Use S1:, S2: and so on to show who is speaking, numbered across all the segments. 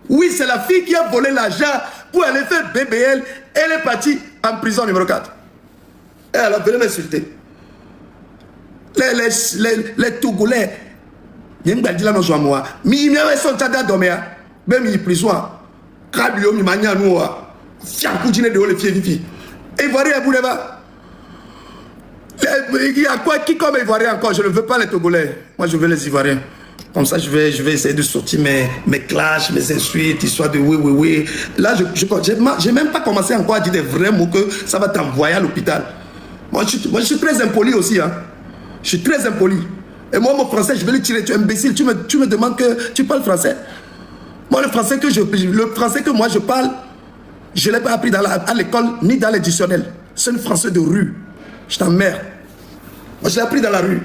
S1: Oui, c'est la fille qui a volé l'argent pour aller faire BBL. Elle est partie en prison numéro 4. Et elle a venu m'insulter. Les Togolais, il y a une belle chose à moi. Mais il y a un son de dormir. Même il est prison. Cabio, il m'a dit à nous. Si on continue de les filles. Et Ivoirien, vous ne pas. Il y a quoi qui comme Ivoirien encore? Je ne veux pas les Togolais. Moi, je veux les Ivoiriens. Comme ça, je vais essayer de sortir mes clashs, mes insultes, histoire de oui. Là, je n'ai même pas commencé encore à dire des vrais mots que ça va t'envoyer à l'hôpital. Moi, je suis très impoli aussi. Hein. Je suis très impoli. Et moi, mon français, je vais le tirer. Tu es imbécile. Tu me demandes que tu parles français. Moi, le français que moi je parle, je ne l'ai pas appris à l'école ni dans les dictionnaires. C'est un français de rue. Je t'emmerde. Moi, je l'ai appris dans la rue.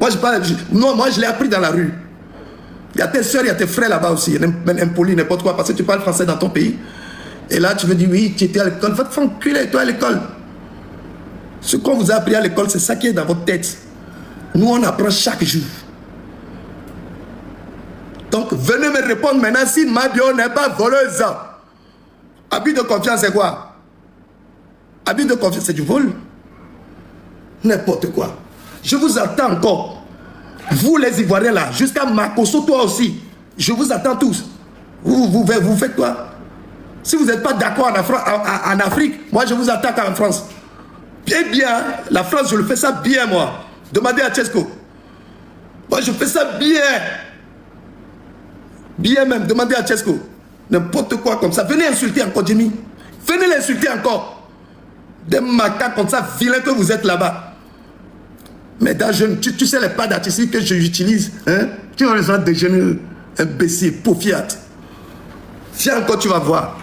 S1: Moi, je l'ai appris dans la rue. Il y a tes soeurs, il y a tes frères là-bas aussi. Impoli, n'importe quoi. Parce que tu parles français dans ton pays. Et là, tu veux dire, oui, tu étais à l'école. Va te faire enculer, toi, à l'école. Ce qu'on vous a appris à l'école, c'est ça qui est dans votre tête. Nous, on apprend chaque jour. Donc, venez me répondre maintenant si Mabio n'est pas voleuse. Abus de confiance, c'est quoi? Abus de confiance, c'est du vol. N'importe quoi. Je vous attends encore. Vous, les Ivoiriens, là, jusqu'à Makosso, toi aussi. Je vous attends tous. Vous faites quoi? Si vous n'êtes pas d'accord en Afrique, moi, je vous attaque en France. Eh bien, la France, je le fais ça bien, moi. Demandez à Chesco. Moi, je fais ça bien. Bien même, demandez à Chesco. N'importe quoi comme ça. Venez insulter encore, Jimmy. Venez l'insulter encore. Des macaques comme ça, vilains que vous êtes là-bas. Mais tu sais les pas d'artistique que j'utilise. Hein? Tu as besoin de jeunes imbéciles, paufiat. Viens encore, tu vas voir.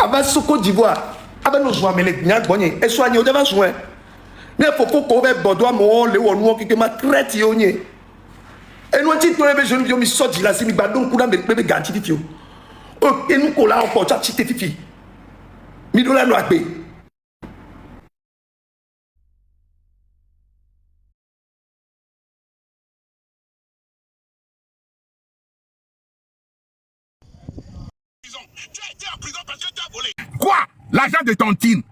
S1: Avec ce Côte d'Ivoire, avec nos joies, mais les gars, et soignez, on devant soin. Mais il faut qu'on ait Bordeaux, mon le ou qui m'a traité. Et nous, si tu as besoin de me sortir là, si nous badons, nous avons des gars qui font. Et nous, qu'on a encore, tu as fifi. Mais nous, là, nous avons.
S2: Tu as été en prison parce que tu as volé. Quoi? L'argent de tontine.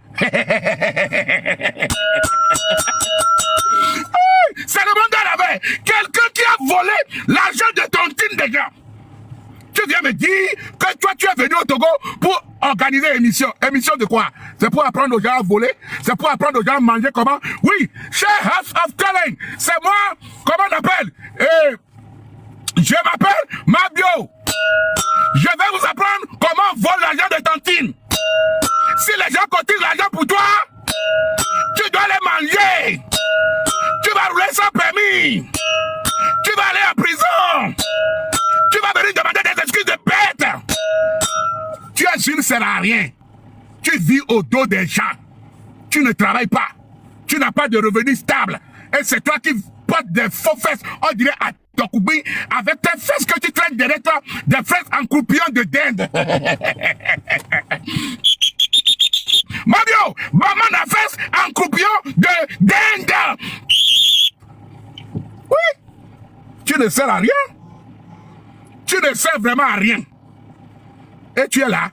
S2: C'est le monde à la veille. Quelqu'un qui a volé l'argent de tontine des gens. Tu viens me dire que toi, tu es venu au Togo pour organiser une émission. Émission de quoi? C'est pour apprendre aux gens à voler? C'est pour apprendre aux gens à manger comment? Oui, chez House of Calling. C'est moi, comment on appelle? Je m'appelle Mabio. Je vais vous apprendre comment on vole l'argent de tontine. Si les gens cotisent l'argent pour toi, tu dois les manger. Tu vas rouler sans permis. Tu vas aller en prison. Tu vas venir demander des excuses de bête. Tu es une sert à rien. Tu vis au dos des gens. Tu ne travailles pas. Tu n'as pas de revenus stables. Et c'est toi qui portes des faux fesses, on dirait à Tokoubi, avec tes fesses que tu traînes derrière toi, des fesses en croupillon de dinde. Mabio, maman a fesses en croupillon de dinde. Oui. Tu ne sers à rien. Tu ne sers vraiment à rien. Et tu es là,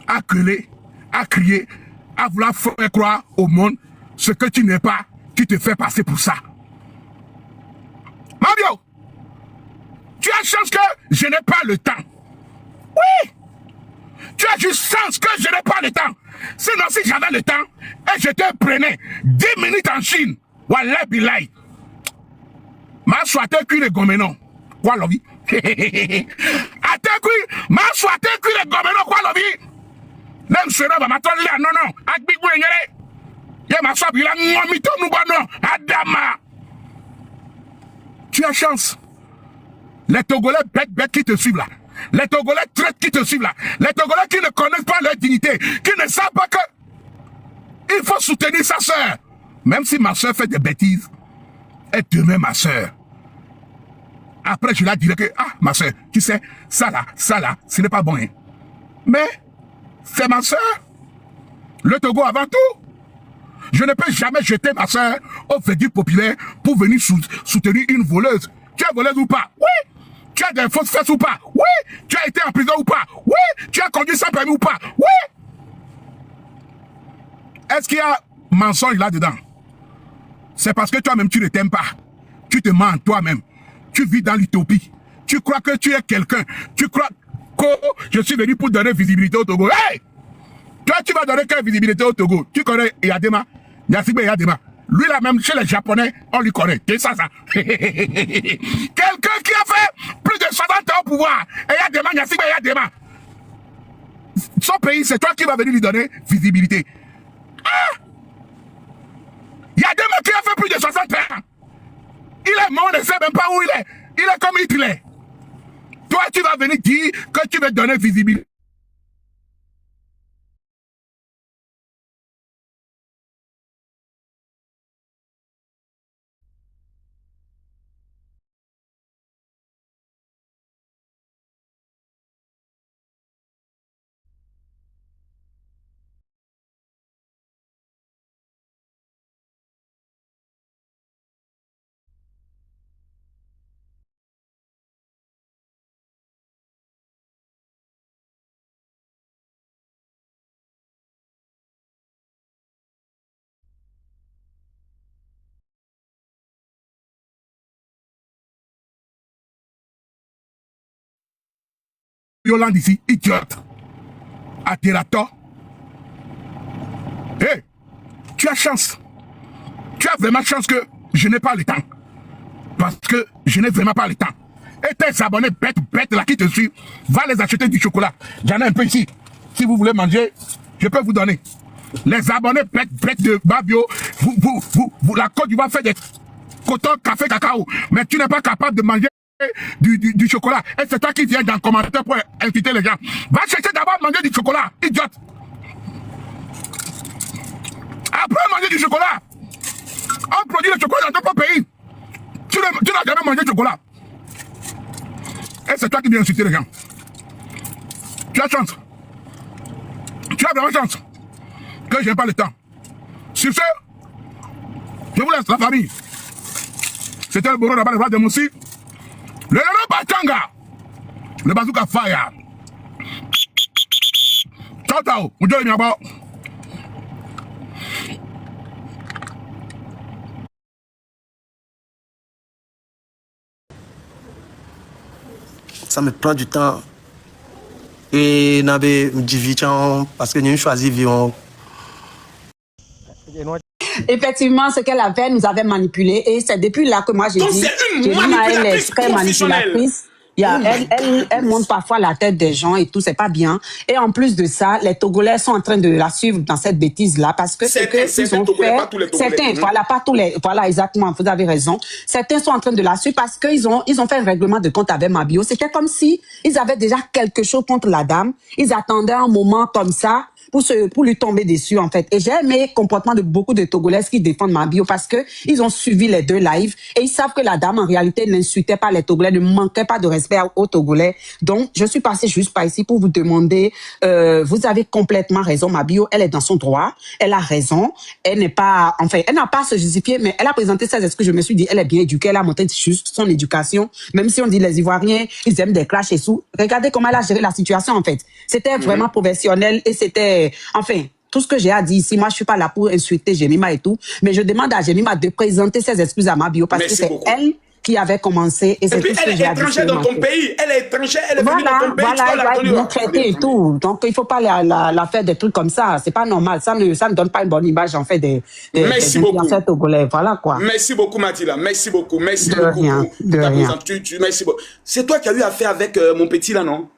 S2: à gueuler, à crier, à vouloir faire croire au monde ce que tu n'es pas, tu te fais passer pour ça. Mabio, tu as chance que je n'ai pas le temps. Oui. Tu as juste chance que je n'ai pas le temps. Sinon, si j'avais le temps, et je te prenais 10 minutes en Chine, Wallah Bilay. Ma souhaité cuire le goménon. Quoi, l'obi? A te cuire, ma souhaité cuire le goménon, quoi, l'obi? Même ce robe, ma toile là, non, Akbi Gouengere. Y'a ma soif, il a mito nous, non, Adama. Tu as chance. Les Togolais bêtes qui te suivent là. Les Togolais traites qui te suivent là. Les Togolais qui ne connaissent pas leur dignité. Qui ne savent pas que il faut soutenir sa soeur. Même si ma soeur fait des bêtises, elle demeure ma soeur. Après, je la dirai que, ah, ma soeur, tu sais, ça là, ce n'est pas bon. Hein. Mais, c'est ma soeur. Le Togo avant tout. Je ne peux jamais jeter ma soeur au verdict populaire pour venir soutenir une voleuse. Tu es voleuse ou pas? Oui. Tu as des fausses fesses ou pas? Oui. Tu as été en prison ou pas? Oui. Tu as conduit sans permis ou pas? Oui. Est-ce qu'il y a mensonge là-dedans? C'est parce que toi-même, tu ne t'aimes pas. Tu te mens toi-même. Tu vis dans l'utopie. Tu crois que tu es quelqu'un. Tu crois que je suis venu pour donner visibilité au Togo. Hey! Toi, tu vas donner quelle visibilité au Togo? Tu connais Yadema? Yassibé Yadema. Lui, là même, chez les Japonais, on lui connaît. C'est ça, ça. Quelqu'un qui a fait plus de 60 ans au pouvoir. Et Yadema, Yassibé Yadema. Son pays, c'est toi qui vas venir lui donner visibilité. Ah! Yadema qui a fait plus de 60 ans. Il est mort, on ne sait même pas où il est. Il est comme Hitler. Toi, tu vas venir dire que tu veux donner visibilité. Yolande ici, idiote. Atterrateur. Hé, tu as chance. Tu as vraiment chance que je n'ai pas le temps. Parce que je n'ai vraiment pas le temps. Et tes abonnés bêtes là qui te suivent, va les acheter du chocolat. J'en ai un peu ici. Si vous voulez manger, je peux vous donner. Les abonnés bêtes de Babio, la Côte d'Ivoire fait des coton, café, cacao. Mais tu n'es pas capable de manger du chocolat. Et c'est toi qui viens dans le commentaire pour inviter les gens. Va chercher d'abord manger du chocolat, idiote. Après manger du chocolat, on produit le chocolat dans ton pays. Tu n'as jamais mangé du chocolat. Et c'est toi qui viens insulter les gens. Tu as chance. Tu as vraiment chance. Que je n'ai pas le temps. Sur ce, je vous laisse la famille. C'était le bureau là-bas de Moussi. Le Lolo Bachanga. Le bazooka fire. Ciao, ciao. Vous dites bien.
S1: Ça me prend du temps. Et n'avait division parce que nous choisissons.
S3: Effectivement, ce qu'elle avait, nous avait manipulé. Et c'est depuis là que moi j'ai dit, elle est très manipulatrice. Elle monte parfois la tête des gens et tout, c'est pas bien. Et en plus de ça, les Togolais sont en train de la suivre dans cette bêtise-là parce que c'est que ils ont fait, certains, voilà, pas tous les, voilà, exactement, vous avez raison. Certains sont en train de la suivre parce qu'ils ont fait un règlement de compte avec Mabio. C'était comme si ils avaient déjà quelque chose contre la dame. Ils attendaient un moment comme ça pour lui tomber dessus, en fait. Et j'ai aimé le comportement de beaucoup de Togolais qui défendent Mabio parce que ils ont suivi les deux lives et ils savent que la dame, en réalité, n'insultait pas les Togolais, ne manquait pas de respect aux Togolais. Donc, je suis passée juste par ici pour vous demander, vous avez complètement raison, Mabio, elle est dans son droit, elle a raison, elle n'est pas, enfin, elle n'a pas à se justifier, mais elle a présenté ses excuses, je me suis dit, elle est bien éduquée, elle a montré juste son éducation, même si on dit les Ivoiriens, ils aiment des clashs et tout. Regardez comment elle a géré la situation, en fait. C'était vraiment professionnel et c'était, enfin, tout ce que j'ai à dire ici, moi je suis pas là pour insulter Jemima et tout, mais je demande à Jemima de présenter ses excuses à Mabio parce que c'est elle qui avait commencé et c'est tout ce que j'ai à dire.
S2: Elle est étrangère dans ton pays, elle est étrangère, elle est venue dans ton pays,
S3: voilà, elle doit être bien traitée et tout. Donc il faut pas la faire des trucs comme ça, c'est pas normal, ça ne donne pas une bonne image en fait des influenceurs togolais, voilà quoi.
S2: Merci beaucoup Mathilda, merci beaucoup
S3: de rien.
S2: Merci beaucoup. C'est toi qui as eu affaire avec mon petit là, non?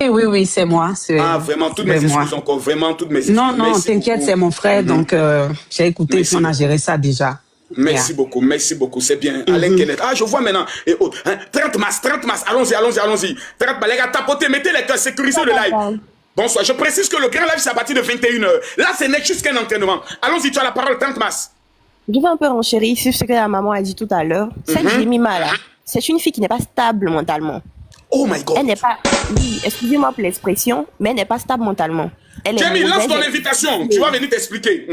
S3: Oui, c'est moi.
S2: Ah, vraiment, toutes mes excuses encore, vraiment, toutes mes excuses.
S3: Non, t'inquiète, c'est mon frère, donc j'ai écouté, puis on a géré ça déjà.
S2: Merci beaucoup, c'est bien. Alain Kenneth. Ah, je vois maintenant. Et autres. 30 mars, allons-y. 30 mars, les gars, tapotez, mettez les cœurs, sécurisez le live. Bonsoir, je précise que le grand live, c'est à partir de 21h. Là, ce n'est juste qu'un entraînement. Allons-y, tu as la parole, 30 mars.
S4: Je vais un peu renchérir sur ce que la maman a dit tout à l'heure. Cette Jemima là, c'est une fille qui n'est pas stable mentalement.
S2: Oh my God.
S4: Elle n'est pas, oui, excusez-moi pour l'expression, mais elle n'est pas stable mentalement.
S2: Jamie, lance ton invitation. Tu vas venir t'expliquer.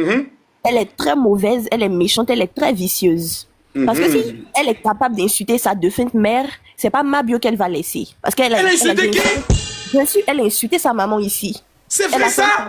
S4: elle est très mauvaise, elle est méchante, elle est très vicieuse. Parce que si elle est capable d'insulter sa défunte mère, c'est pas Mabio qu'elle va laisser. Parce qu'elle
S5: Elle a insulté qui?
S4: Bien sûr, elle a insulté sa maman ici.
S5: C'est vrai ça?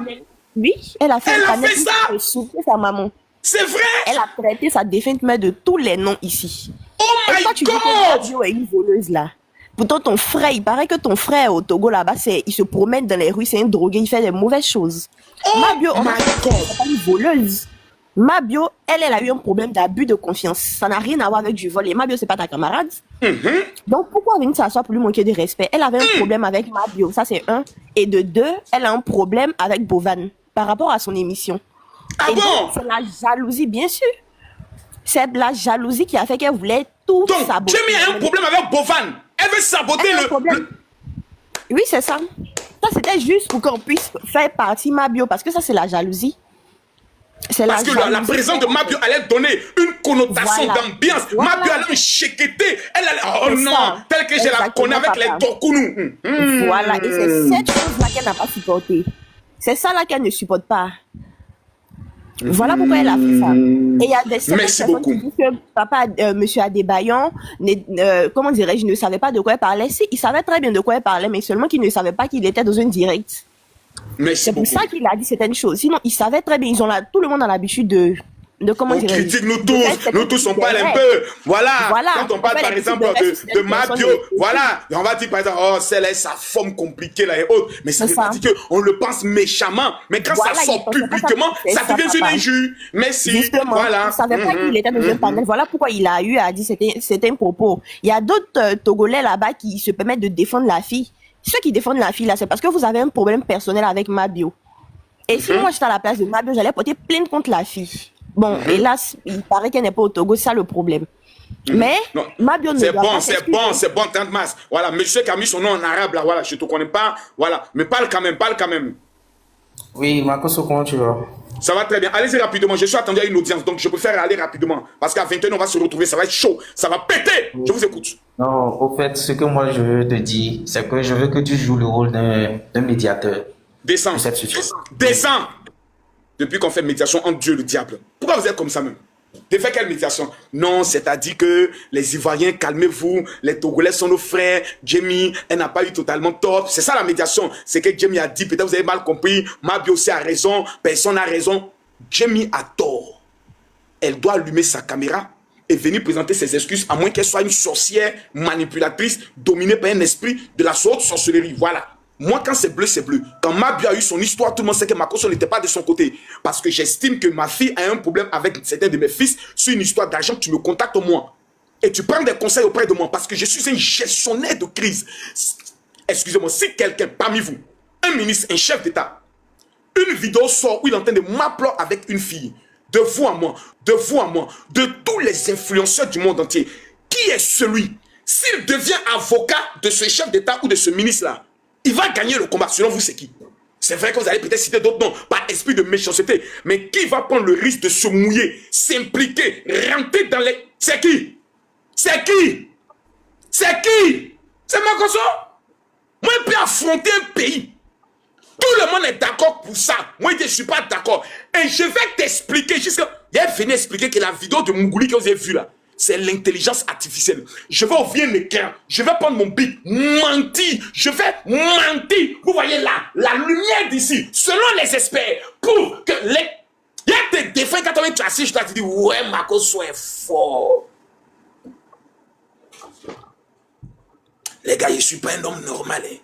S4: Oui, elle a fait
S5: Elle a
S4: un panel
S5: fait ça?
S4: pour insulter sa maman.
S5: C'est vrai?
S4: Elle a traité sa défunte mère de tous les noms ici.
S5: Oh
S4: Et
S5: my
S4: toi, tu dis que
S5: God!
S4: Mabio est une voleuse là. Pourtant, ton frère, il paraît que ton frère au Togo là-bas, il se promène dans les rues, c'est un drogué, il fait des mauvaises choses.
S5: Oh
S4: Mabio, on
S5: my God!
S4: c'est pas une voleuse. Mabio, elle a eu un problème d'abus de confiance. Ça n'a rien à voir avec du vol. Et Mabio, c'est pas ta camarade. Donc, pourquoi venir s'asseoir pour lui manquer de respect? Elle avait un problème avec Mabio, ça c'est un. Et de deux, elle a un problème avec Bovan par rapport à son émission.
S5: Ah
S4: Et
S5: bon?
S4: donc, c'est la jalousie, bien sûr. C'est la jalousie qui a fait qu'elle voulait tout
S5: Donc,
S4: saboter.
S5: Jamie a un problème avec Bovan. Elle veut saboter
S4: Elle a un problème. Oui, c'est ça. Ça, c'était juste pour qu'on puisse faire partie Mabio, parce que ça, c'est la jalousie. C'est
S5: Parce que la présence de Mabio allait donner une connotation
S4: Voilà.
S5: d'ambiance.
S4: Voilà.
S5: Mabio allait enchiqueter. Elle allait, oh
S4: C'est
S5: non,
S4: ça.
S5: tel que je la
S4: Exactement,
S5: connais avec les
S4: papa.
S5: Tokounou.
S4: Voilà, et c'est cette chose-là qu'elle n'a pas supporté. C'est ça là qu'elle ne supporte pas. Voilà pourquoi elle a fait ça. Et il y a des certaines
S5: Merci
S4: personnes
S5: beaucoup.
S4: qui disent que papa, monsieur Adébayan, comment dirais-je, ne savait pas de quoi elle parlait. Si, il savait très bien de quoi elle parlait, mais seulement qu'il ne savait pas qu'il était dans un direct.
S5: Merci
S4: C'est pour
S5: beaucoup.
S4: ça qu'il a dit certaines choses. Sinon, il savait très bien. Tout le monde a l'habitude de comment
S5: On
S4: dirais-je.
S5: critique nous
S4: de
S5: tous on parle un
S4: direct.
S5: peu. Voilà.
S4: Voilà.
S5: Quand on parle
S4: On fait
S5: par
S4: les
S5: exemple
S4: petites
S5: de
S4: directs,
S5: Mabio,
S4: personnes-
S5: voilà. Et on va dire par exemple, oh, celle-là, sa forme compliquée là et autres. Mais ça
S4: C'est
S5: veut pas
S4: ça.
S5: dire qu'on le pense méchamment. Mais quand
S4: Voilà,
S5: ça
S4: il
S5: sort
S4: pensait pas
S5: publiquement,
S4: ça,
S5: ça
S4: c'est
S5: devient
S4: ça,
S5: une
S4: papa.
S5: injure. Merci.
S4: Justement,
S5: Voilà.
S4: il ne savait pas qu'il était dans un panel. Voilà pourquoi il a eu à dire c'était un propos. Il y a d'autres Togolais là-bas qui se permettent de défendre la fille. Ceux qui défendent la fille là, c'est parce que vous avez un problème personnel avec Mabio. Et si moi j'étais à la place de Mabio, j'allais porter plainte contre la fille. Bon, hélas, il paraît qu'elle n'est pas au Togo, c'est ça le problème. Mais
S5: Non.
S4: Mabio ne
S5: C'est
S4: doit
S5: bon,
S4: pas
S5: c'est
S4: s'excuser.
S5: bon, c'est bon, tante Mas. Voilà, monsieur qui a mis son nom en arabe là, voilà, je te connais pas. Voilà, mais parle quand même, parle quand même.
S6: Oui, Makoso, comment tu vas?
S5: Ça va très bien. Allez-y rapidement. Je suis attendu à une audience, donc je préfère aller rapidement. Parce qu'à 21h, on va se retrouver. Ça va être chaud. Ça va péter. Je vous écoute.
S6: Non, au fait, ce que moi je veux te dire, c'est que je veux que tu joues le rôle d'un médiateur
S5: Descends.
S6: de cette situation.
S5: Descends. Depuis qu'on fait médiation entre Dieu et le diable. Pourquoi vous êtes comme ça même? De faire quelle médiation? Non, c'est-à-dire que les Ivoiriens, calmez-vous. Les Togolais sont nos frères. Jamie, elle n'a pas eu totalement tort. C'est ça la médiation. C'est que Jamie a dit, peut-être vous avez mal compris. Mabio aussi a raison. Personne n'a raison. Jamie a tort. Elle doit allumer sa caméra et venir présenter ses excuses, à moins qu'elle soit une sorcière manipulatrice dominée par un esprit de la sorte sorcellerie. Voilà. Moi, quand c'est bleu, c'est bleu. Quand Mabio a eu son histoire, tout le monde sait que Makoso n'était pas de son côté. Parce que j'estime que ma fille a un problème avec certains de mes fils sur une histoire d'argent. Tu me contactes moi. Et tu prends des conseils auprès de moi. Parce que je suis un gestionnaire de crise. Excusez-moi, si quelqu'un parmi vous, un ministre, un chef d'État, une vidéo sort où il est en train de m'appeler avec une fille, de vous à moi, de tous les influenceurs du monde entier, qui est celui, s'il devient avocat de ce chef d'État ou de ce ministre-là, il va gagner le combat. Selon vous, c'est qui? C'est vrai que vous allez peut-être citer d'autres noms, par esprit de méchanceté, mais qui va prendre le risque de se mouiller, s'impliquer, rentrer dans les... C'est qui? C'est qui? C'est qui? C'est Makoso? Moi, je peux affronter un pays. Tout le monde est d'accord pour ça. Moi, je ne suis pas d'accord. Et je vais t'expliquer jusqu'à... Il est venu expliquer que la vidéo de Mougouli que vous avez vue là, c'est l'intelligence artificielle. Je vais ouvrir un écran. Je vais prendre mon bic. Mentir. Je vais mentir. Vous voyez là, la lumière d'ici, selon les experts, pour que les... Il y a des défauts quand on est assis, je te dis, ouais, Makoso est fort. Les gars, je ne suis pas un homme normal. Hein.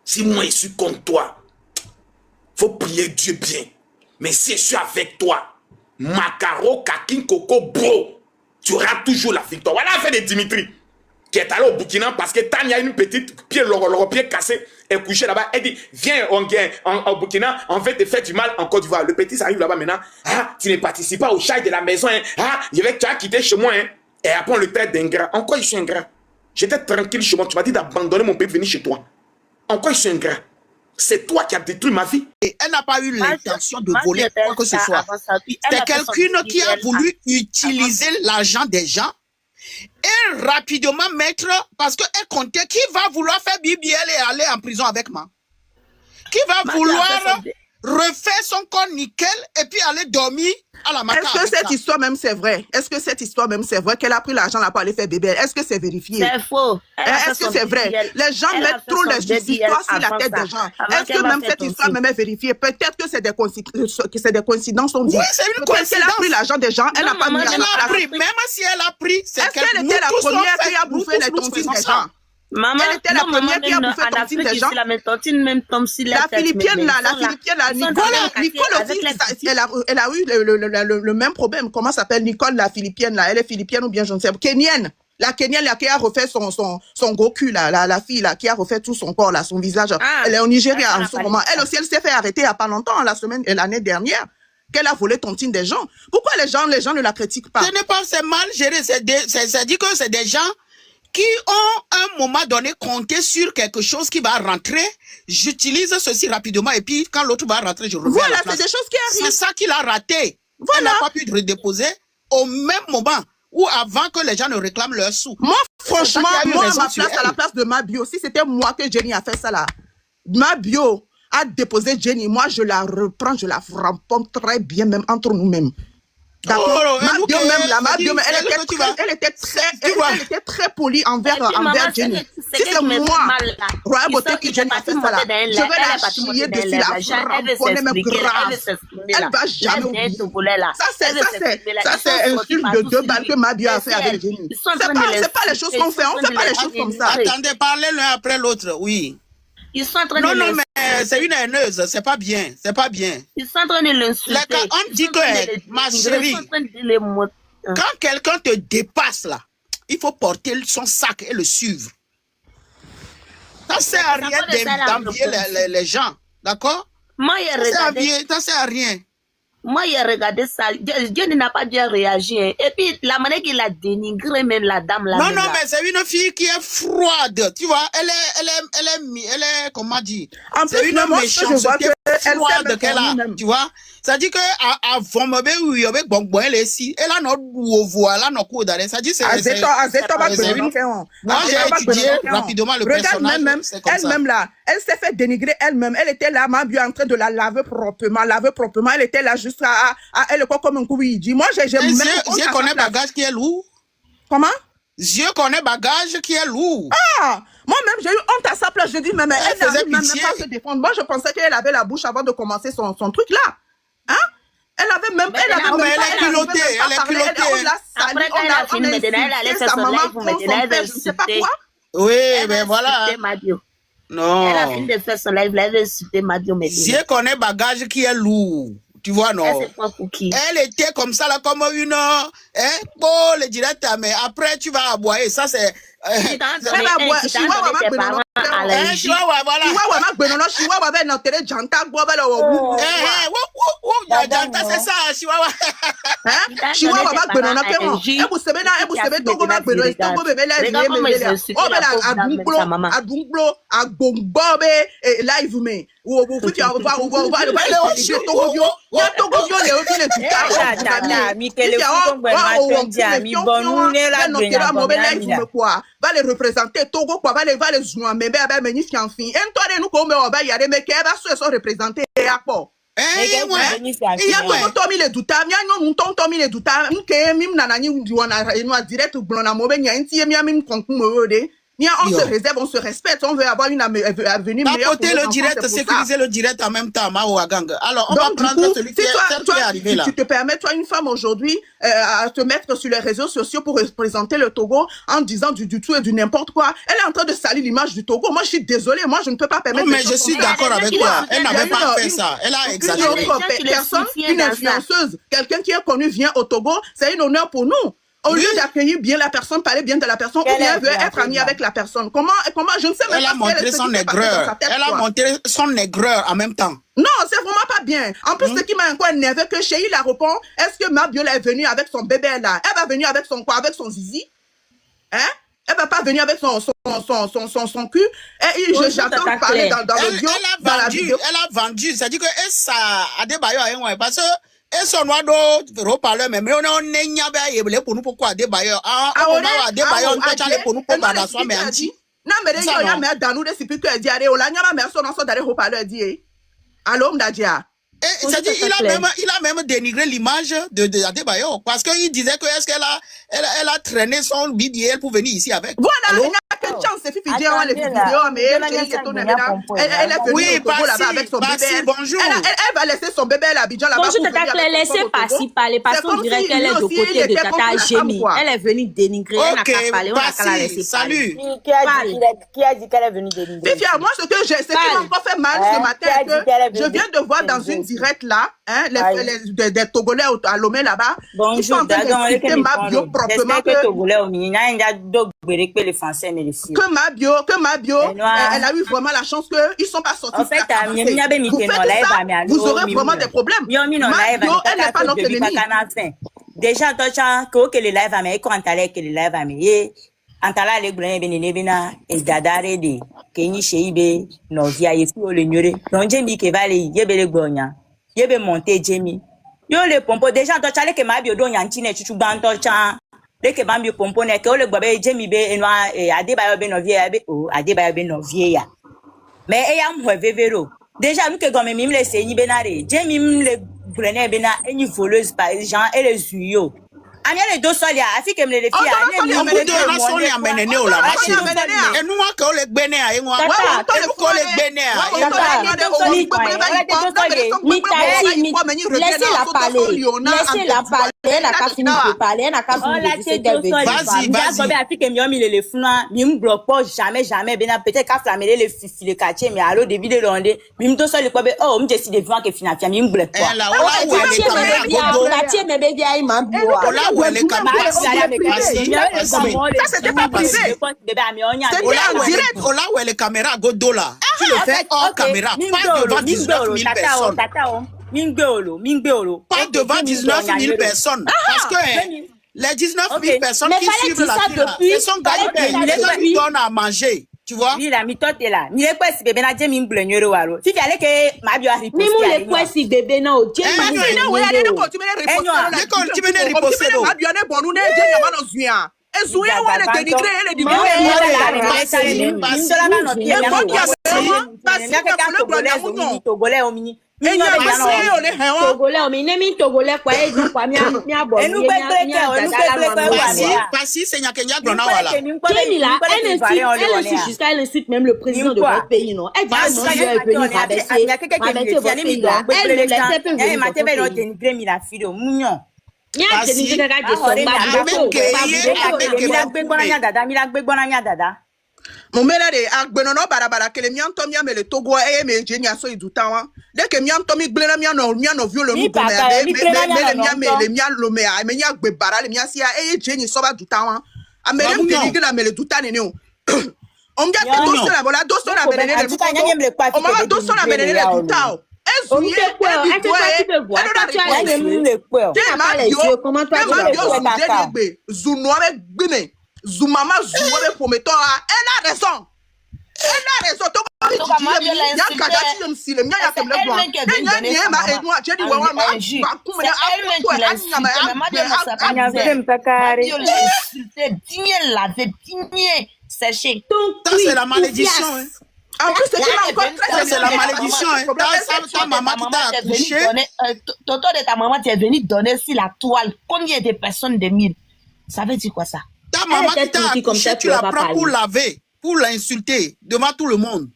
S5: Si moi, je suis contre toi, faut prier Dieu bien. Mais si je suis avec toi, Makaro, Kakin, Koko, bro, tu auras toujours la victoire. Voilà l'affaire de Dimitri, qui est allé au Burkina parce que Tania a une petite pied, leur pied cassé, est couché là-bas. Elle dit, viens au Burkina, on va te faire du mal en Côte d'Ivoire. Le petit arrive là-bas maintenant. Ah, tu ne participes pas au chai de la maison. Hein. Ah, tu as quitté chez moi. Hein. Et après, on le traite d'ingrat. En quoi je suis ingrat? J'étais tranquille chez moi. Tu m'as dit d'abandonner mon pays, venir chez toi. En quoi je suis ingrat? C'est toi qui as détruit ma vie.
S7: Et elle n'a pas eu l'intention de voler quoi que ce soit. C'est quelqu'un qui a voulu utiliser l'argent des gens et rapidement mettre, parce qu'elle comptait qui va vouloir faire BBL et aller en prison avec moi. Qui va vouloir refaire son corps nickel et puis aller dormir à la maca.
S8: Est-ce que cette histoire même c'est vrai? Est-ce que cette histoire même c'est vrai qu'elle a pris l'argent là pour aller faire bébé? Est-ce que c'est vérifié?
S4: C'est faux.
S8: Est-ce que c'est vrai? Les gens mettent trop les histoires sur la tête des gens. Est-ce que même cette histoire même est vérifiée? Peut-être que c'est des coïncidences, on dit.
S7: Oui, c'est une coïncidence.
S8: Elle a pris l'argent des gens, elle n'a pas mis
S7: Elle a pris, même si elle a pris, c'est
S8: est-ce qu'elle était la première qui a bouffé les tontines des gens?
S4: Maman,
S8: elle était la première qui a bouffé la tontine des gens. La Philippienne là, Nicole, elle a eu le même problème. Comment s'appelle Nicole, la Philippienne là? Elle est philippienne ou bien je ne sais pas. Kenyenne. La Kenyenne là, qui a refait son gros cul là, la fille là, qui a refait tout son corps là, son visage. Elle est au Nigeria en ce moment. Elle aussi, elle s'est fait arrêter il n'y a pas longtemps, l'année dernière, qu'elle a volé tontine des gens. Pourquoi les gens ne la critiquent pas?
S7: Ce n'est pas, c'est mal géré. C'est dit que c'est des gens qui ont un moment donné compté sur quelque chose qui va rentrer. J'utilise ceci rapidement et puis quand l'autre va rentrer, je reviens.
S8: Voilà, c'est des choses qui arrivent.
S7: C'est ça qu'il a raté.
S8: Voilà.
S7: Elle n'a pas pu redéposer au même moment ou avant que les gens ne réclament leurs sous.
S8: Moi, franchement, moi, à la place de Mabio, si c'était moi que Jenny a fait ça là, Mabio a déposé Jenny, moi je la reprends, je la ramponne très bien, même entre nous-mêmes. D'accord. Mabio même, elle était très polie envers Jenny. Si c'est moi, Royal Beauté qui Jenny a fait ça là, je vais la chier dessus, la ramponner même grave. Elle va jamais oublier. Ça c'est un truc de 2 balles que Mabio a fait avec Jenny. C'est pas les choses qu'on fait, on fait pas les choses comme ça.
S7: Attendez, parlez l'un après l'autre, oui.
S4: Ils sont en train
S7: non, mais c'est une haineuse, c'est pas bien, c'est pas bien.
S4: Ils sont en train de l'insulter.
S7: On dit que, ma chérie, quand quelqu'un te dépasse là, il faut porter son sac et le suivre. Ça sert à rien d'envier les gens, d'accord?
S4: Moi,
S7: ça sert à rien.
S4: Moi, il a regardé ça. Dieu n'a pas dû réagir. Et puis, la manière qu'il a dénigré même la dame là.
S7: Non, mais c'est une fille qui est froide. Tu vois, elle est, comment dire? C'est une méchanceté froide qu'elle a. Tu vois? Ça dit que, avant, elle est ici. Elle a notre voilà, notre coup d'arrêt. Ça dit, c'est une. Moi, j'ai étudié rapidement le personnage.
S8: Elle-même là, elle s'est fait dénigrer elle-même. Elle était là, Mabio en train de la laver proprement. Elle était là juste elle est quoi comme un coup, il dit. Moi, j'ai même.
S7: Je connais bagage qui est lourd.
S8: Comment?
S7: Je connais bagage qui est lourd.
S8: Ah! Moi-même, j'ai eu honte à sa place. Je dis, mais elle n'arrive même pas à se défendre. Moi, je pensais qu'elle avait la bouche avant de commencer son truc là. Hein? Elle avait même.
S7: Elle est culottée. Elle est culottée.
S8: On l'a sali, on a insulté sa maman, son père, je ne sais pas quoi.
S7: Oui, mais voilà. Non.
S4: Elle a fini de faire son live, elle avait insulté Mabio.
S7: Je connais bagage qui est lourd. Tu vois, non? Elle était comme ça, là, comme une, pour le direct, mais après, tu vas aboyer. Ça, c'est,
S8: va les représenter Togo quoi va les jouer mais ni fianfi en toi nous comme on va y aller mais qu'elle va se représenter à quoi il y a tout Tommy les douta mi anyo nous Tommy les douta nke mim nanani ndi wana eno direct blona mo be nya nti mi amim konku mo de on se réserve, on se respecte, on veut avoir une avenue meilleure.
S7: Tapoter le direct, sécuriser le direct en même temps, Mao Agang. Alors, on va prendre celui qui est arrivé là.
S8: Tu te permets, toi, une femme aujourd'hui, à te mettre sur les réseaux sociaux pour représenter le Togo en disant du tout et du n'importe quoi. Elle est en train de salir l'image du Togo. Moi, je suis désolée, moi, je ne peux pas permettre.
S7: Non, mais je suis d'accord avec toi. Elle n'avait pas fait ça. Elle a exagéré.
S8: Une influenceuse, quelqu'un qui est connu vient au Togo, c'est un honneur pour nous. Au lieu d'accueillir bien la personne, parler bien de la personne, ou bien veut être amie avec la personne. Comment, je ne sais même pas.
S7: Elle a montré son aigreur. Elle a montré son aigreur en même temps.
S8: Non, c'est vraiment pas bien. En plus, ce qui m'a encore énervé, que Chéhi la répond, est-ce que Mabio est venue avec son bébé là? Elle va venir avec son quoi? Avec son zizi? Hein? Elle va pas venir avec son cul. Et j'entends parler dans le bio, dans la vidéo.
S7: Elle a vendu. C'est-à-dire que ça a débaillé parce que et son noado reparler mais on est nyaba yebele pour nous pourquoi débaillé on va débaillé on peut aller pour nous pour dans soi mais anti
S8: na mais yo ya me dans nous de sipi que diare o la nyaba me so no so dare reparler di allo mdadia
S7: C'est-à-dire, il a même dénigré l'image de Adebayor parce qu'il disait que est-ce qu'elle a traîné son BBL pour venir ici avec.
S8: Voilà, il n'y a qu'une chance, c'est Fifi Dion, les vidéos, mais elle est venue au Togo là-bas avec son bébé.
S7: Bonjour.
S8: Elle va laisser son bébé à Abidjan là-bas.
S3: Bonjour, Tata Claire, laissez passer parler parce qu'on dirait qu'elle est du côté de Tata Jémi. Elle est venue dénigrer, elle n'a qu'à parler, on n'a qu'à la laisser
S7: salut.
S9: Qui a dit qu'elle est venue dénigrer?
S8: Fifi, moi, ce qui m'a encore fait mal ce matin, c'est que je viens de voir dans une directe là, des Togolais à Lomé là-bas, ils sont en train d'insulter Mabio proprement que Mabio, elle a eu vraiment la chance qu'ils ne sont pas sortis. Vous aurez vraiment des problèmes. Mabio, elle n'est pas notre ennemi.
S9: Déjà, que le live a mis, quand elle est que le live a mis, antala le gbrene benene bina e dadare de kenyi sheibe no via yesu o le nyore donc jemi ke vale yebe le gbonya yebe monter jemi yo le pompo déjà to chale ke ma bi odo nyanchi ne chuchu gban to cha le ke bambi pompo ne ke o le gbobe jemi be enwa Adebayo be no via be o Adebayo be no via ya mais e ya mwe vevero déjà mi ke gome mi le senyi benare jemi mi le gbrene bina enyi voleuse par gens et les uyo Anya le do solia afike me le fia
S7: ne mi de na so ni amenene o la ba se enu wa ka o le gbe ne aye wa enu ko le gbe ne aye
S3: laissez la parler la ka fini de parler elle n'a qu'à
S9: vas-y afike mi o mi le funa mi m bloque pas jamais bena peut-être ka flamer le fifi le quartier mais allo début de ronde mi m do soli ko be oh m je si de vent que finafia mi m bloque pas
S3: quartier me be via imam bio
S8: Ça, c'était pas privé.
S7: Là où est les caméras Godo là. Tu le fais hors caméra. Pas devant 19 000 personnes. Pas devant 19 000 personnes. Parce que les 19 000 personnes qui suivent la fille, elles sont gagnées. Les gens lui donnent à manger. Tu vois?
S9: Oui, la mitote est là. Mi le kwesi bébé na jemi mblenyo ro waro. Si fallait que ma bio a riposte.
S3: Mi mu le kwesi bébé na o jemi.
S8: Non, ouais, allez continuer riposter. Ma bio ne bonu ne jemi ma no zuya. E zuya wa le dénigrer, elle dénigrer.
S9: Togolais au mini.
S3: Togolais au mini, mi Togolais quoi e ju kwa mi abo.
S7: Passi c'est Kenya grona wala.
S3: Jemi là, elle insulte jusqu'à elle insulte même le président de votre pays non. Elle dit non, elle est venue rabaisser votre pays là. Elle ne laisse pas venir votre pays.
S8: Mon mère est à Benono Barabara, que les miens tomment, mais le Togo et mes génies sont du temps. Dès que miens tomment, blé, miens no vieux le nous, mais les miens l'omé, mais miens Bebara, les miens si et génies sont du temps. A me dénigrer la mele du temps, néo. On me dit que tout cela, voilà, tout cela, on m'a tout cela, mais les du temps. Zoumama Zouave prometteur, elle a raison. Elle a raison.
S7: Ça c'est la malédiction.
S8: En plus,
S7: c'est la malédiction. Ta maman qui t'a accouché.
S10: Tonton de ta maman t'est venu donner sur la toile combien de personnes de mille. Ça veut dire quoi ça?
S7: Ta maman qui t'a accouché, tu la prends pour laver, pour l'insulter devant tout le monde.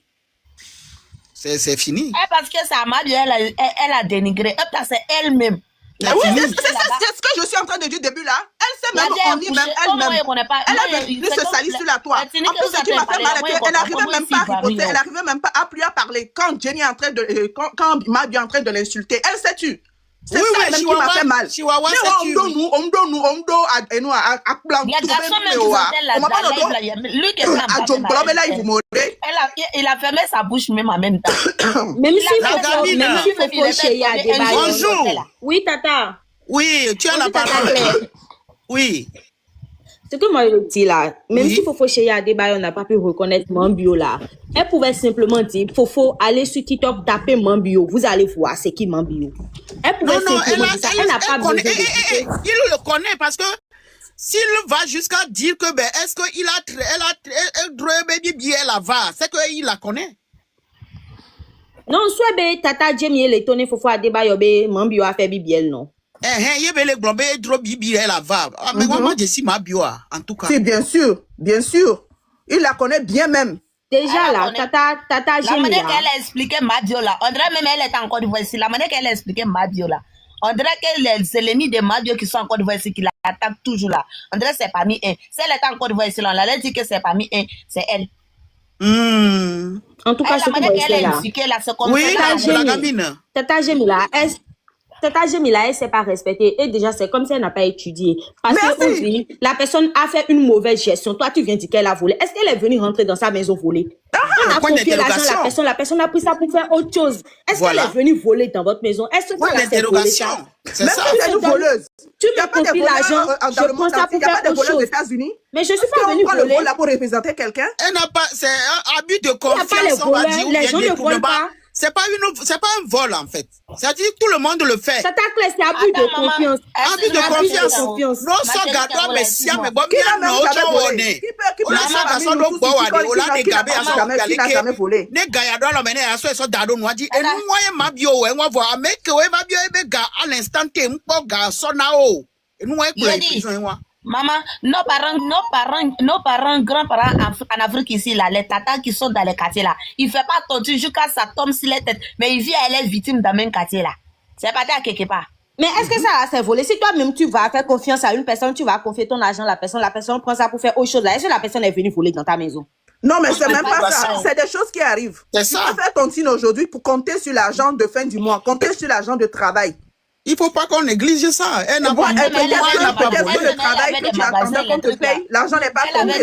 S7: C'est fini.
S10: Parce que sa mère, elle a dénigré. C'est elle-même.
S8: Oui, c'est ce que je suis en train de dire au début là. Elle s'est même rendue même elle-même. Elle a venu se salir sur la toile. En plus, ce qui m'a fait mal, elle n'arrivait même pas à riposter, elle n'arrivait même pas à plus à parler. Quand Jenny est en train de, quand Mabio est en train de l'insulter, elle s'est tue. C'est ça même qui m'a fait mal. On doit à plan
S10: il a fermé sa bouche même en même temps.
S3: Même si faut chez
S7: bonjour.
S3: Oui, Tata.
S7: Oui, tu as la parole. Oui.
S3: Ce que moi je dis là, même si Fofo Cheya Adebayo n'a pas pu reconnaître Mambio là, elle pouvait simplement dire Fofo, allez sur TikTok, tapez Mambio, vous allez voir c'est qui Mambio. Elle pouvait simplement dire ça, elle n'a pas besoin de
S7: il le connaît parce que s'il va jusqu'à dire que ben est-ce qu'il a elle bien la va, c'est qu'il la connaît.
S11: Non, soit be tata Jamie le tonne fofo adeba yobe mambio a fait bibiel non.
S7: Yebele glombe trop bibi elle va. Mais moi je suis ma bio en tout cas.
S8: Si bien sûr, bien sûr. Il la connaît bien même.
S11: Déjà là, tata
S10: La manière
S11: Jamie.
S10: qu'elle a expliqué Mabio là, on dirait même elle est encore de voici. La manière qu'elle a expliqué Mabio là, on dirait que c'est l'ennemi de Mabio qui sont encore de voici qui l'attaquent toujours là. On dirait que c'est parmi eux. Si elle est encore de voici là, on allait dire que c'est parmi eux, c'est elle.
S11: En tout cas,
S10: la manière qu'elle a expliqué là, c'est comme
S7: oui,
S11: Tata Jamie là, Tata Jamie là, elle s'est pas respectée. Et déjà, c'est comme si elle n'a pas étudié. Parce que dit, la personne a fait une mauvaise gestion. Toi, tu viens dire qu'elle a volé. Est-ce qu'elle est venue rentrer dans sa maison volée? On a confié l'argent à la personne a pris ça pour faire autre chose. Est-ce qu'elle est venue voler dans votre maison? Est-ce que c'est volé ça?
S8: C'est ça. Tu es une voleuse.
S11: Tu me confies l'argent, je prends ça pour faire autre chose. Mais je suis pas venue voler.
S8: Là pour représenter quelqu'un.
S7: Elle n'a pas, c'est un abus de confiance, on va dire.
S11: Les gens ne volent pas.
S7: C'est pas un vol en fait. C'est-à-dire tout le monde le fait.
S11: Ça t'a c'est abus de confiance.
S7: Abus de confiance. Non, ça garde mais si mais bon bien non on est. On a ça dans son dos on a des gabés à son galé. Ne gaya doit l'amener à son dado nous dit et nous moyen ma bio on va voir mais que ouais ma bio e ga à l'instant T mpo ga sonao. Et nous moyen prison.
S10: Maman, nos parents, grands-parents en Afrique ici, là, les tatas qui sont dans les quartiers là, il fait pas torture jusqu'à ça tombe sur les têtes, mais il vit à elle est victime dans le même quartier là. C'est pas à quelque part.
S11: Mais est-ce que ça c'est volé? Si toi-même tu vas faire confiance à une personne, tu vas confier ton argent à la personne prend ça pour faire autre chose là. Est-ce que la personne est venue voler dans ta maison?
S8: Non, mais c'est même pas ça. C'est des choses qui arrivent.
S7: C'est ça.
S8: Tu peux faire tontine aujourd'hui pour compter sur l'argent de fin du mois, compter sur l'argent de travail.
S7: Il faut pas qu'on néglige ça. Elle n'a pas volé.
S8: Le travail que tu attendais qu'on te paye, l'argent n'est pas compté.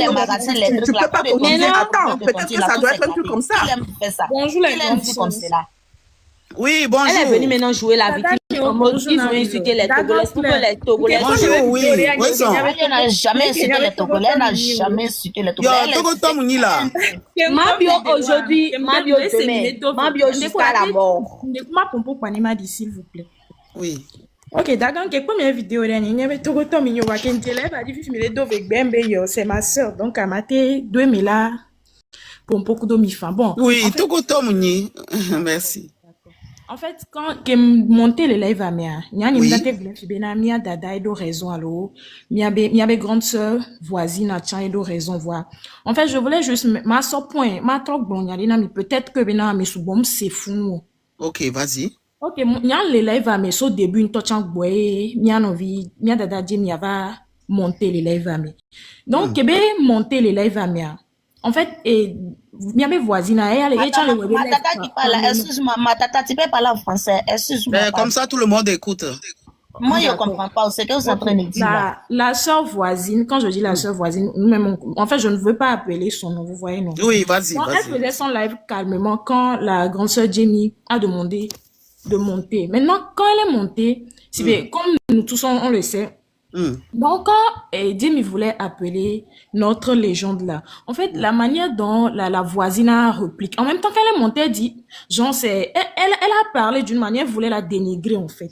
S8: Tu peux pas compter. Attends, peut-être que ça doit être un truc comme ça.
S11: Bonjour les gens.
S7: Oui, bonjour.
S11: Elle est venue maintenant jouer la victime. Ils ont insulté les Togolais. Pour que les Togolais.
S7: Bonjour, oui.
S10: Elle n'a jamais insulté les Togolais. Elle n'a jamais insulté les Togolais.
S11: Mabio aujourd'hui, Mabio demain, Mabio jusqu'à la mort.
S12: S'il vous plaît.
S7: Oui.
S12: Ok, d'accord. Que première vidéo là, il y avait tout le temps mignon. C'est ma soeur, donc elle m'a dit 2000 là pour beaucoup de mi-fin. Bon.
S7: Oui, tout le temps merci.
S12: En fait, quand je montais le live à Mia, il y a une dada et de raison alors, il y avait grande sœur voisine à Tchan et de raison voir. En fait, je voulais juste ma soeur point, ma trop bon, il y a peut-être que bena mais sous bombe c'est fou.
S7: Ok, vas-y.
S12: Ok, il y a le live à mais au début une touch en bois, il y a envie, il y a dada dit il y va monter le live à Mia. Donc que monter le live à Mia. En fait, il y avait voisine à elle,
S10: ma tata qui parle, excuse-moi, ma tata, tu peux parler en français, excuse-moi.
S7: Comme ça, tout le monde écoute.
S10: Moi, je ne comprends pas ce que vous êtes en train de dire.
S12: La sœur voisine, quand je dis la sœur voisine, nous-mêmes, en fait, je ne veux pas appeler son nom, vous voyez, non?
S7: Oui, vas-y,
S12: vas-y. Elle faisait son live calmement quand la grande sœur Jamie a demandé de monter. Maintenant, quand elle est montée, c'est bien, comme nous tous, on le sait, donc, quand Jamie voulait appeler notre légende là, en fait, la manière dont la voisine a répliqué, en même temps qu'elle est montée, elle dit, genre, elle a parlé d'une manière, elle voulait la dénigrer, en fait.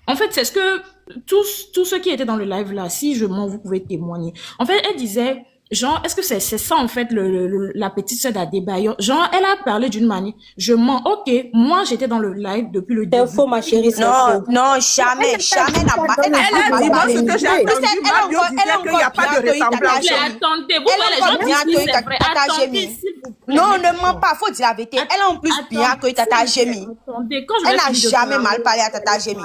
S12: En fait, c'est ce que tous ceux qui étaient dans le live là, si je mens, vous pouvez témoigner. En fait, elle disait, genre, est-ce que c'est ça, en fait, la petite sœur d'Adebayo? Genre, elle a parlé d'une manière, je mens, ok, moi, j'étais dans le live depuis le début.
S11: C'est faux, ma chérie, c'est
S4: faux. Non, jamais n'a pas.
S8: Elle a dit, moi, ce que j'ai entendu, Mabio disait qu'il n'y a pas de ressemblance.
S12: Attendez, vous voyez, les gens disent c'est vrai. Attendez,
S4: non, ne ment pas, faut dire la vérité. Elle a en plus bien accueilli Tata Jamie. Elle n'a jamais mal parlé à Tata Jamie.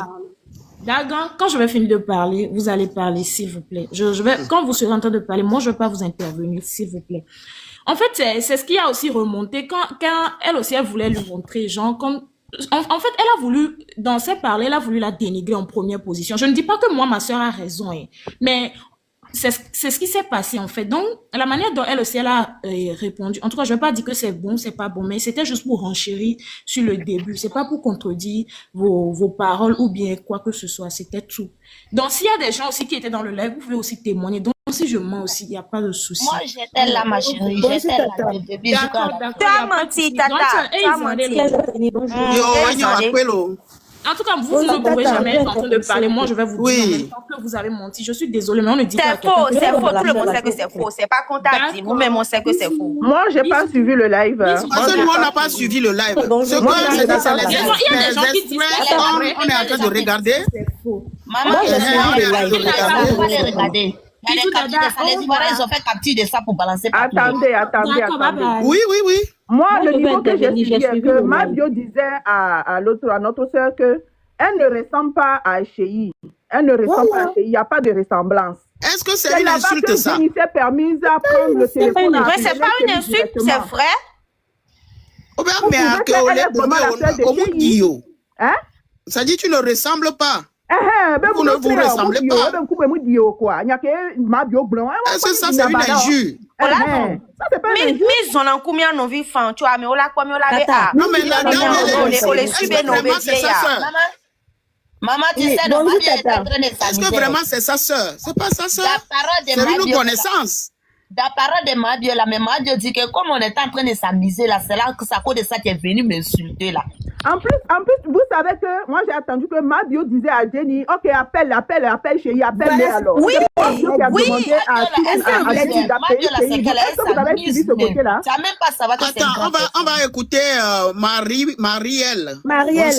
S12: D'accord, quand je vais finir de parler, vous allez parler, s'il vous plaît. Je vais, quand vous serez en train de parler, moi, je vais pas vous intervenir, s'il vous plaît. En fait, c'est ce qui a aussi remonté quand elle aussi, elle voulait lui montrer, genre, comme, en fait, elle a voulu, dans ses parler, elle a voulu la dénigrer en première position. Je ne dis pas que moi, ma sœur a raison, hein, mais c'est ce qui s'est passé, en fait. Donc, la manière dont elle aussi, elle a répondu, en tout cas, je vais pas dire que c'est bon, c'est pas bon, mais c'était juste pour renchérir sur le début. C'est pas pour contredire vos paroles ou bien quoi que ce soit. C'était tout. Donc, s'il y a des gens aussi qui étaient dans le live, vous pouvez aussi témoigner. Donc, si je mens aussi, il n'y a pas de souci.
S10: Moi, j'étais là, ma chérie. J'étais là depuis.
S4: Tu as menti, Tata. Tu as menti.
S12: En tout cas, vous ne pouvez jamais être en train de parler. Moi, je vais vous dire en même temps que vous avez menti. Je suis désolée, mais on ne dit pas.
S10: C'est faux, c'est faux. Tout le monde sait que c'est faux. C'est pas qu'on t'a dit. Vous-même, on sait que c'est faux.
S8: Moi, j'ai pas suivi le live.
S7: Parce que nous, on n'a pas suivi le live. Ce on est en train de regarder.
S10: Maman, je suis regarder. Ils ont fait capture de ça pour balancer.
S8: Attendez. Oui. Moi, le niveau que j'ai suivi, c'est que Mabio disait à notre soeur que elle ne ressemble pas à Chéi. Elle ne ressemble pas à Chéi. Il n'y a pas de ressemblance.
S7: Est-ce que c'est une insulte, ça?
S8: Elle s'est permise à prendre le téléphone.
S10: Mais c'est pas une insulte, c'est vrai.
S7: Mais à ça dit tu ne ressembles pas. Vous ne vous ressemblez pas. Est-ce que ça, c'est une injure?
S10: Mais ils ont un combien de vie fan, tu vois, mais on l'a quoi, mais on l'a.
S7: Non, mais la dame,
S10: maman, tu sais, non,
S7: est-ce que vraiment c'est sa soeur? C'est pas sa soeur. C'est une connaissance.
S10: La parole de Mabio, là, mais Mabio dit que comme on est en train de s'amuser là, c'est là que ça cause de ça qui est venu m'insulter là.
S8: En plus, vous savez que moi j'ai attendu que Mabio disait à Jenny, ok, appelle Chéi, appelle-les alors.
S10: Oui.
S8: Est-ce que vous avez suivi ce côté-là?
S10: Ça même pas savoir que c'est.
S7: Attends, on va écouter Marielle.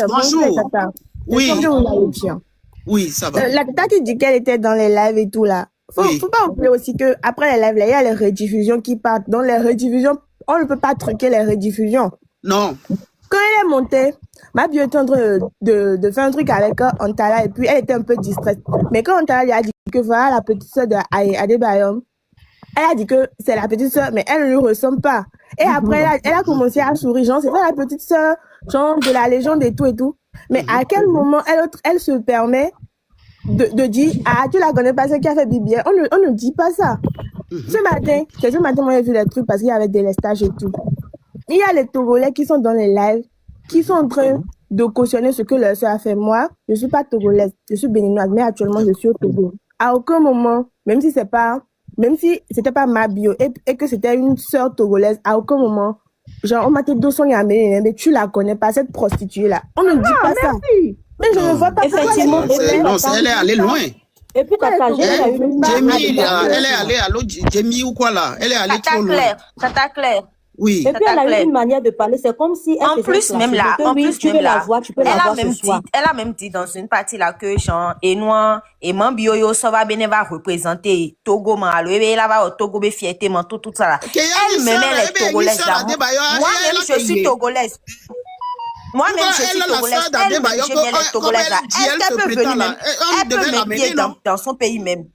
S4: Bonjour.
S7: Oui. Oui, ça va.
S4: La tata qui dit qu'elle était dans les lives et tout là. Faut pas oublier aussi que après les lives, là, il y a les rediffusions qui partent. Dans les rediffusions, on ne peut pas truquer les rediffusions.
S7: Non.
S4: Quand elle est montée, Mabio était en train de faire un truc avec Antala et puis elle était un peu distraite. Mais quand Antala lui a dit que voilà la petite sœur de Adebayom, elle a dit que c'est la petite sœur, mais elle ne lui ressemble pas. Et après, elle a commencé à sourire, genre c'est pas la petite sœur, genre de la légende et tout. Mais à quel moment elle se permet de dire, tu la connais pas, c'est qui a fait Bibi. On ne dit pas ça. Ce matin, moi j'ai vu des trucs parce qu'il y avait des lestages et tout. Il y a les Togolais qui sont dans les lives, qui sont en train de cautionner ce que leur soeur a fait. Moi, je suis pas togolaise, je suis béninoise, mais actuellement je suis au Togo. À aucun moment, même si c'était pas Mabio et que c'était une sœur togolaise, à aucun moment, genre on m'a dit mais tu la connais pas, cette prostituée là. On ne dit pas ça. Mais je ne vois pas
S11: effectivement.
S7: Non, elle est allée loin.
S11: Et puis,
S7: Jamie, elle est allée à l'autre, Jamie ou quoi là? Elle est allée trop loin.
S10: Tata Claire.
S7: Oui.
S11: Et puis, elle a eu une manière de parler, c'est comme si elle
S10: en plus même là,
S11: tu peux la voir ce soir.
S10: Elle a même dit dans une partie là que Jean Enois et Mambio ça va bien va représenter Togo malo et là va au Togo be fierté tout ça là. Elle même elle est togolaise là. Moi-même je suis togolaise. Moi-même, je suis togolaise. Elle peut venir mettre pied dans son pays même.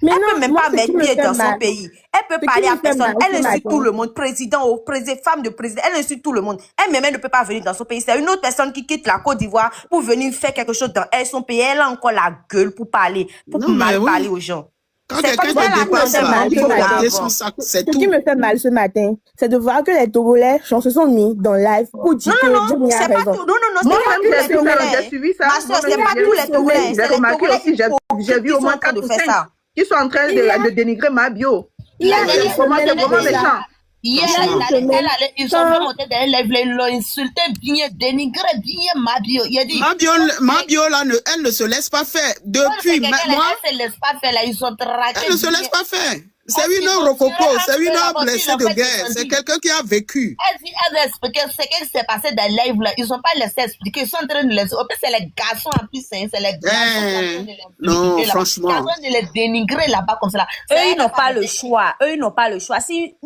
S10: Elle peut même pas mettre pied dans son pays. Elle peut parler à personne. Elle insulte tout le monde. Femme de président, elle insulte tout le monde. Elle ne peut pas venir dans son pays. C'est une autre personne qui quitte la Côte d'Ivoire pour venir faire quelque chose dans son pays. Elle a encore la gueule pour parler, parler aux gens.
S7: Quand quelqu'un te dépasse là, il faut garder son sac, c'est tout.
S4: Ce qui me fait mal ce matin, c'est de voir que les Togolais se sont mis dans le live pour dire que Johnny a raison.
S10: Non, c'est pas tous les Togolais.
S8: J'ai suivi ça.
S10: Ma soeur, c'est pas tous les Togolais.
S8: J'ai remarqué aussi, j'ai vu au moins 4 ou 5 qui sont en train de dénigrer Mabio. C'est vraiment méchant.
S10: Hier, ils ont fait monter derrière, ils l'ont insulté, bien dénigré, bien Mabio.
S7: Mabio, là, elle ne se laisse pas faire. Depuis, moi.
S10: Elle se laisse pas faire, là, ils ont traqué.
S7: Elle ne se laisse pas faire. C'est une rococo, c'est une blessée de guerre, c'est quelqu'un qui a vécu.
S10: Elle va expliquer ce qui s'est passé dans le live là. Ils n'ont pas laissé expliquer, ils sont en train de les. En plus, c'est les garçons en plus, c'est les garçons.
S7: Non, franchement.
S10: Ils sont en train de les dénigrer là-bas comme ça.
S9: Eux, ils n'ont pas le choix. Si,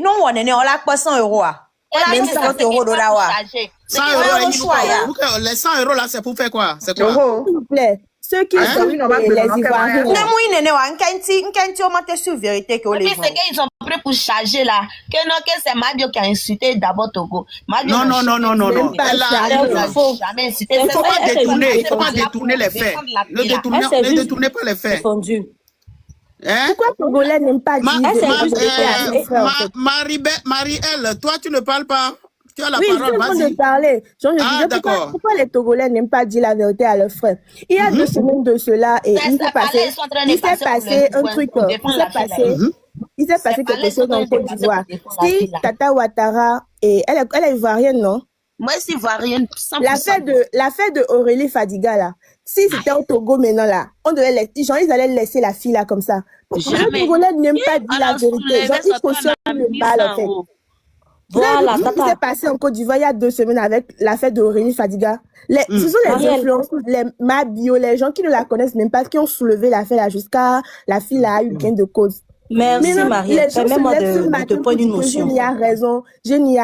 S9: non, on l'a pas 100 euros. On a 50 euros de la
S7: 100 euros, les 100 euros là, c'est pour faire quoi? C'est quoi?
S4: S'il vous plaît. Ceux qui sont les Ivoiriens.
S10: Sur vérité que les gens. C'est qu'ils ont pris pour charger là. Que c'est Mabio qui a insulté d'abord Togo.
S7: Non. Il ne faut pas détourner les faits. Ne détournez pas les faits.
S4: Pourquoi Togolais n'aiment pas dire
S7: Marie-Elle, toi tu ne parles pas. Tu as la parole,
S4: vas-y. Oui, je parler. Je disais pourquoi les Togolais n'aiment pas dire la vérité à leurs frères. Il y a 2 semaines de cela et il s'est passé un truc. Il s'est passé quelque chose en Côte d'Ivoire. Si Tata Ouattara, et elle est ivoirienne, non?
S10: Moi, c'est ivoirienne, 100%.
S4: L'affaire de Aurélie Fadiga, là. Si c'était au Togo maintenant, là, on devait laisser, genre, ils allaient laisser la fille, là, comme ça. Les Togolais n'aiment pas dire la vérité. Genre, ils cautionnent le mal, en fait. Voilà, ce qui s'est passé en Côte d'Ivoire il y a 2 semaines avec l'affaire de Aurélie Fadiga. Ce sont les influenceurs, les Mabio, les gens qui ne la connaissent même pas, qui ont soulevé l'affaire là jusqu'à la fille là a eu gain de cause.
S11: Merci Marie, permets-moi de te prendre une notion.
S4: Génie a raison, Génie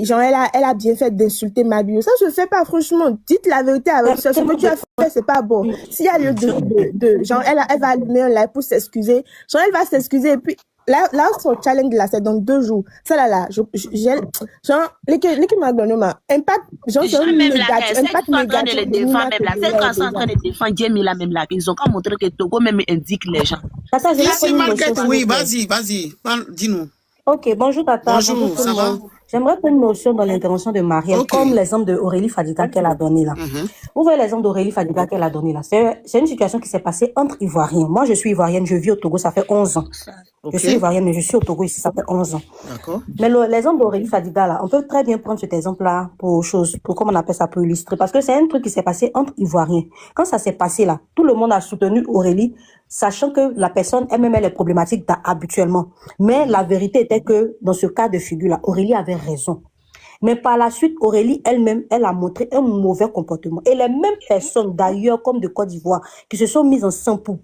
S4: genre elle a bien fait d'insulter Mabio. Ça se fait pas, franchement. Dites la vérité avec ça. Ce que tu as fait, c'est pas bon. S'il y a lieu de genre elle va allumer un live pour s'excuser. Genre elle va s'excuser et puis là son challenge là c'est dans 2 jours. Ça là genre l'équipe McDonald's impact genre c'est un négatif, impact négatif.
S10: Celles qui sont en train de défendre Jamie là même là, ils ont qu'à montrer que Togo même indique les gens.
S7: Oui, vas-y, dis-nous.
S11: Ok, bonjour Tata.
S7: Bonjour, ça va?
S11: J'aimerais prendre une notion dans l'intervention de Marielle, comme l'exemple de Aurélie Fadiga qu'elle a donné là. Vous voyez l'exemple d'Aurélie Fadiga qu'elle a donné là. C'est une situation qui s'est passée entre Ivoiriens. Moi, je suis Ivoirienne, je vis au Togo, ça fait 11 ans. Je suis Ivoirienne, mais je suis au Togo ici, ça fait 11 ans.
S7: D'accord.
S11: Mais l'exemple d'Aurélie Fadiga là, on peut très bien prendre cet exemple-là pour comment on appelle ça, pour illustrer. Parce que c'est un truc qui s'est passé entre Ivoiriens. Quand ça s'est passé là, tout le monde a soutenu Aurélie, sachant que la personne elle-même elle est problématique habituellement. Mais la vérité était que dans ce cas de figure-là, Aurélie avait raison. Mais par la suite, Aurélie elle-même, elle a montré un mauvais comportement. Et les mêmes personnes d'ailleurs, comme de Côte d'Ivoire, qui se sont mises ensemble pour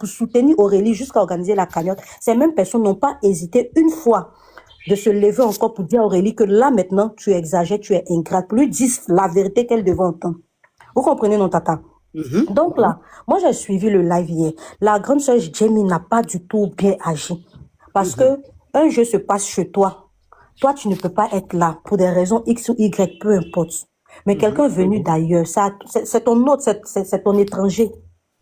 S11: soutenir Aurélie jusqu'à organiser la cagnotte, ces mêmes personnes n'ont pas hésité une fois de se lever encore pour dire à Aurélie que là maintenant, tu exagères, tu es ingrate. Pour lui dire la vérité qu'elle devait entendre. Vous comprenez, non, Tata? Donc là, moi j'ai suivi le live hier. La grande sœur Jamie n'a pas du tout bien agi. Parce que un jeu se passe chez toi. Toi, tu ne peux pas être là pour des raisons X ou Y, peu importe. Mais quelqu'un venu d'ailleurs, c'est ton hôte, c'est ton étranger.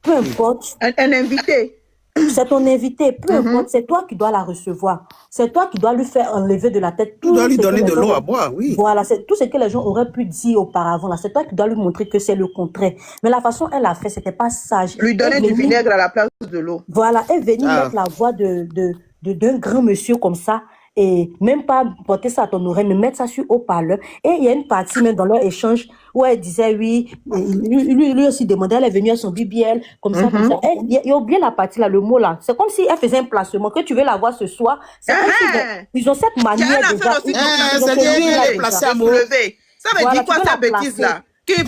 S11: Peu importe.
S8: Un invité.
S11: C'est ton invité, peu importe, c'est toi qui dois la recevoir. C'est toi qui dois lui faire enlever de la tête tout.
S7: Tu dois lui donner de l'eau à boire, oui.
S11: Voilà, c'est tout ce que les gens auraient pu dire auparavant. Là, c'est toi qui dois lui montrer que c'est le contraire. Mais la façon elle a fait, c'était pas sage.
S8: Lui donner du vinaigre à la place de l'eau.
S11: Voilà, elle venait mettre la voix d'un grand monsieur comme ça. Et même pas porter ça à ton oreille, mais mettre ça sur haut-parleur. Et il y a une partie même dans leur échange où elle disait oui, lui aussi demandait, elle est venue à son BBL, comme ça, comme ça. Il y a oublié la partie là, le mot là. C'est comme si elle faisait un placement, que tu veux la voir ce soir. C'est comme si ils ont cette manière de voir.
S8: C'est bien placé à lever. Ça veut dire quoi cette bêtise là? Il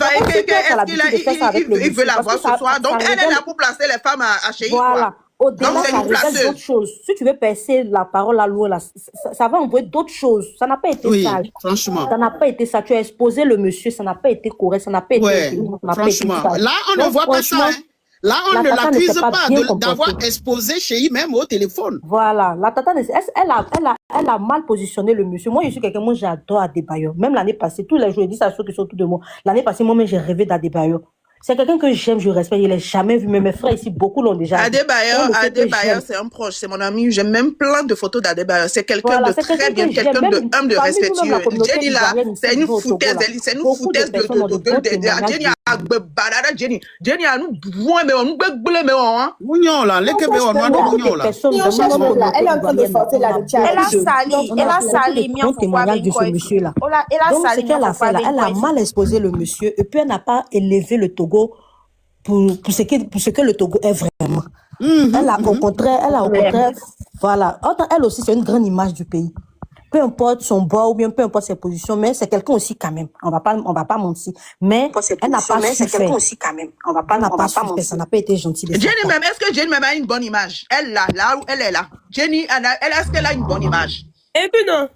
S8: veut la voir ce soir. Donc elle est là pour placer les femmes à chez
S11: Voilà. Au-delà, ça révèle d'autres choses. Si tu veux percer la parole à l'eau, là, ça va envoyer d'autres choses. Ça n'a pas été sage.
S7: Franchement.
S11: Ça n'a pas été ça. Tu as exposé le monsieur, ça n'a pas été correct, ça n'a pas été...
S7: franchement. Là, on ne voit pas ça. Hein. Là, on ne l'accuse pas d'avoir exposé chez même au téléphone.
S11: Voilà. La tata, elle a mal positionné le monsieur. Moi, je suis quelqu'un, moi, j'adore Adebayor. Même l'année passée, tous les jours, je dis ça à ceux qui sont autour de moi. L'année passée, moi-même, j'ai rêvé d'Adebayor. C'est quelqu'un que j'aime, je respecte. Il n'est jamais vu, mais mes frères ici, beaucoup l'ont déjà vu.
S8: Adebayor, c'est un proche, c'est mon ami. J'aime même plein de photos d'Adebayor. C'est quelqu'un de très bien, quelqu'un de humble, de respectueux. Jenny là, c'est une foutaise, c'est une foutaise de Jenny Jenny a nous boit, mais on nous blé, mais on.
S7: Mouillon là, les Québécois, on a mouillon là.
S4: Elle est en train de sortir là.
S10: Elle a sali,
S11: un témoignage de ce monsieur là. Donc, ce qu'elle a fait là, elle a mal exposé le monsieur, et puis elle n'a pas élevé le Togo pour ce que le Togo est vraiment. Elle a au contraire, voilà. Elle aussi, c'est une grande image du pays. Peu importe son bord ou bien peu importe ses positions, mais c'est quelqu'un aussi quand même. On va pas mentir. Mais elle n'a pas su faire. Aussi quand même. On va pas mentir. Ça n'a pas été gentil.
S8: Jenny même, est-ce que Jenny même a une bonne image? Elle là où elle est là. Jenny, est-ce qu'elle a une bonne image?
S10: Et puis non.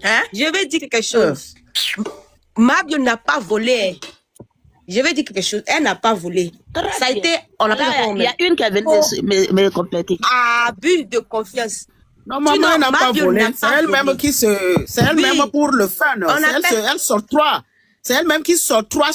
S10: Hein? Je vais dire quelque chose. Mabio n'a pas volé. Je vais dire quelque chose. Elle n'a pas volé. Ça a été. Il y a une qui a venu me compléter. Abus de confiance.
S7: Non, maman, elle n'a pas volé. C'est elle-même qui c'est elle-même pour le fun. Elle sort 3. C'est elle-même qui sort 3